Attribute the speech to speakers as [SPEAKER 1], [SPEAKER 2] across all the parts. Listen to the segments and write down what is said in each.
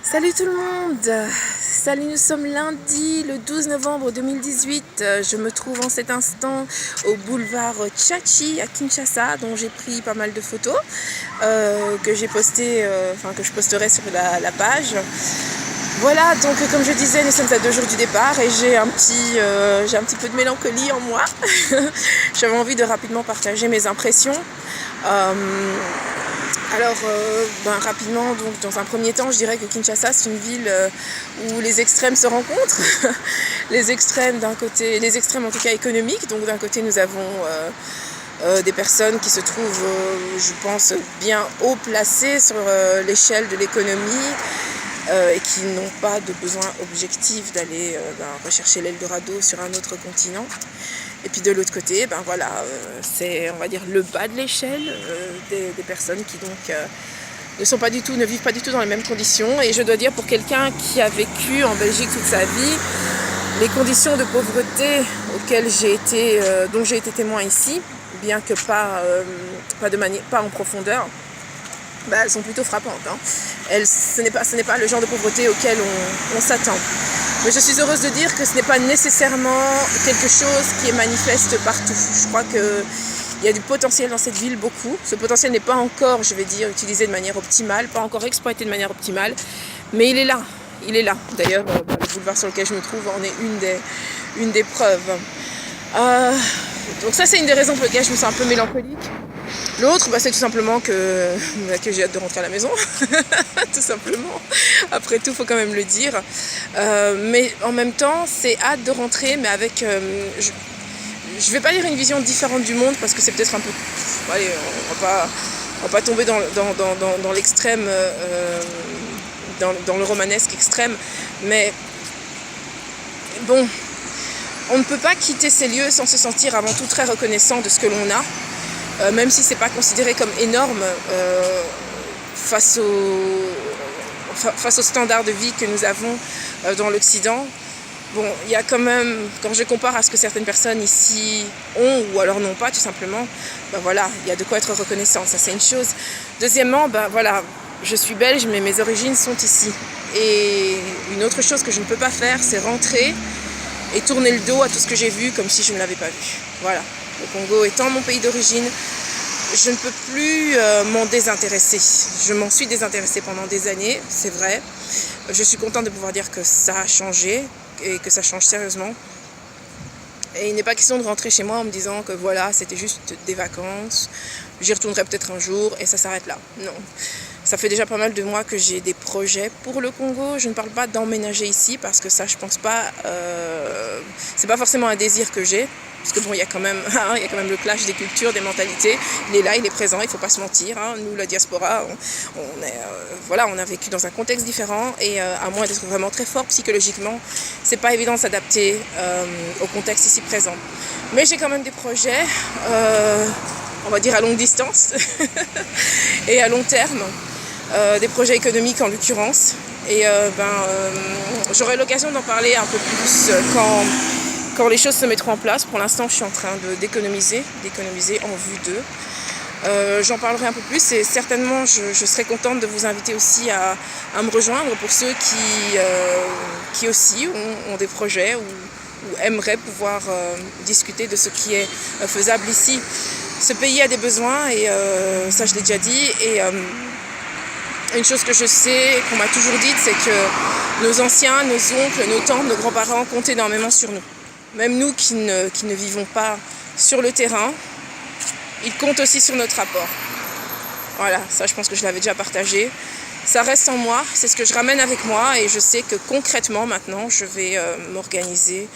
[SPEAKER 1] Salut tout le monde. Salut, nous sommes lundi le 12 novembre 2018. Je me trouve en cet instant au boulevard Chachi à Kinshasa, dont j'ai pris pas mal de photos que j'ai postées, que je posterai sur la page. Voilà, donc comme je disais, nous sommes à 2 jours du départ et j'ai un petit peu de mélancolie en moi. J'avais envie de rapidement partager mes impressions. Rapidement, donc, dans un premier temps, je dirais que Kinshasa, c'est une ville où les extrêmes se rencontrent. Les extrêmes d'un côté, les extrêmes en tout cas économiques. Donc d'un côté, nous avons des personnes qui se trouvent, je pense, bien haut placées sur l'échelle de l'économie et qui n'ont pas de besoin objectif d'aller rechercher l'Eldorado sur un autre continent. Et puis de l'autre côté, c'est, on va dire, le bas de l'échelle des personnes qui donc ne vivent pas du tout dans les mêmes conditions. Et je dois dire, pour quelqu'un qui a vécu en Belgique toute sa vie, les conditions de pauvreté dont j'ai été témoin ici, bien que pas en profondeur, elles sont plutôt frappantes. Ce n'est pas le genre de pauvreté auquel on s'attend. Mais je suis heureuse de dire que ce n'est pas nécessairement quelque chose qui est manifeste partout. Je crois qu'il y a du potentiel dans cette ville, beaucoup. Ce potentiel n'est pas encore, je vais dire, utilisé de manière optimale, pas encore exploité de manière optimale, mais il est là. D'ailleurs, le boulevard sur lequel je me trouve en est une des preuves. Donc ça, c'est une des raisons pour lesquelles je me sens un peu mélancolique. L'autre, c'est tout simplement que j'ai hâte de rentrer à la maison, tout simplement. Après tout, il faut quand même le dire. Mais en même temps, c'est hâte de rentrer, mais avec... je vais pas dire une vision différente du monde, parce que c'est peut-être un peu... Allez, on va pas tomber dans l'extrême, dans le romanesque extrême. Mais bon, on ne peut pas quitter ces lieux sans se sentir avant tout très reconnaissant de ce que l'on a. Même si ce n'est pas considéré comme énorme face au standard de vie que nous avons dans l'Occident. Bon, il y a quand même, quand je compare à ce que certaines personnes ici ont ou alors n'ont pas tout simplement, il y a de quoi être reconnaissant, ça c'est une chose. Deuxièmement, je suis belge mais mes origines sont ici. Et une autre chose que je ne peux pas faire, c'est rentrer et tourner le dos à tout ce que j'ai vu comme si je ne l'avais pas vu. Voilà. Le Congo étant mon pays d'origine, je ne peux plus m'en désintéresser. Je m'en suis désintéressée pendant des années, c'est vrai. Je suis contente de pouvoir dire que ça a changé et que ça change sérieusement. Et il n'est pas question de rentrer chez moi en me disant que voilà, c'était juste des vacances, j'y retournerai peut-être un jour et ça s'arrête là. Non. Ça fait déjà pas mal de mois que j'ai des projets pour le Congo. Je ne parle pas d'emménager ici parce que ça, je pense pas. C'est pas forcément un désir que j'ai. Parce que bon, il y a quand même le clash des cultures, des mentalités. Il est là, il est présent, il faut pas se mentir. Nous, la diaspora, on a vécu dans un contexte différent et à moins d'être vraiment très fort psychologiquement, c'est pas évident de s'adapter au contexte ici présent. Mais j'ai quand même des projets, on va dire à longue distance et à long terme. Des projets économiques en l'occurrence et j'aurai l'occasion d'en parler un peu plus quand les choses se mettront en place. Pour l'instant je suis en train d'économiser en vue d'eux. J'en parlerai un peu plus et certainement je serai contente de vous inviter aussi à me rejoindre pour ceux qui aussi ont des projets ou aimeraient pouvoir discuter de ce qui est faisable ici. Ce pays a des besoins et ça je l'ai déjà dit et une chose que je sais, qu'on m'a toujours dite, c'est que nos anciens, nos oncles, nos tantes, nos grands-parents comptent énormément sur nous. Même nous qui ne vivons pas sur le terrain, ils comptent aussi sur notre rapport. Voilà, ça je pense que je l'avais déjà partagé. Ça reste en moi, c'est ce que je ramène avec moi et je sais que concrètement maintenant, je vais m'organiser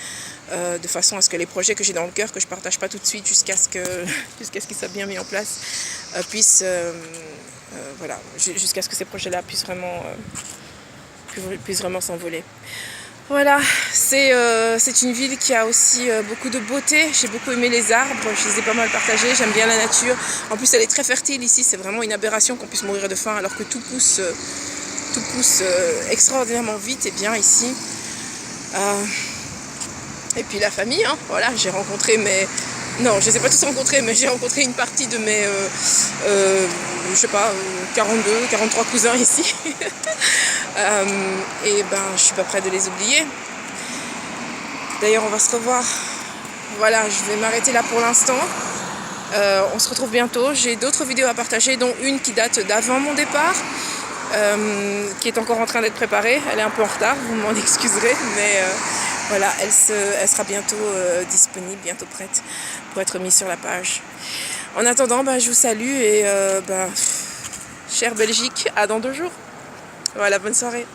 [SPEAKER 1] de façon à ce que les projets que j'ai dans le cœur, que je ne partage pas tout de suite jusqu'à ce qu'ils soient bien mis en place, puissent... jusqu'à ce que ces projets-là puissent vraiment s'envoler. Voilà, c'est une ville qui a aussi beaucoup de beauté. J'ai beaucoup aimé les arbres, je les ai pas mal partagés, j'aime bien la nature. En plus, elle est très fertile ici, c'est vraiment une aberration qu'on puisse mourir de faim alors que tout pousse extraordinairement vite et bien ici. Et puis la famille, j'ai rencontré Non, je ne les ai pas tous rencontrés, mais j'ai rencontré une partie de je sais pas, 42, 43 cousins ici. Et ben, je suis pas prête de les oublier. D'ailleurs, on va se revoir. Voilà, je vais m'arrêter là pour l'instant. On se retrouve bientôt. J'ai d'autres vidéos à partager, dont une qui date d'avant mon départ, qui est encore en train d'être préparée. Elle est un peu en retard, vous m'en excuserez, mais voilà, elle sera bientôt disponible, bientôt prête pour être mise sur la page. En attendant, je vous salue et chère Belgique, à dans 2 jours. Voilà, bonne soirée.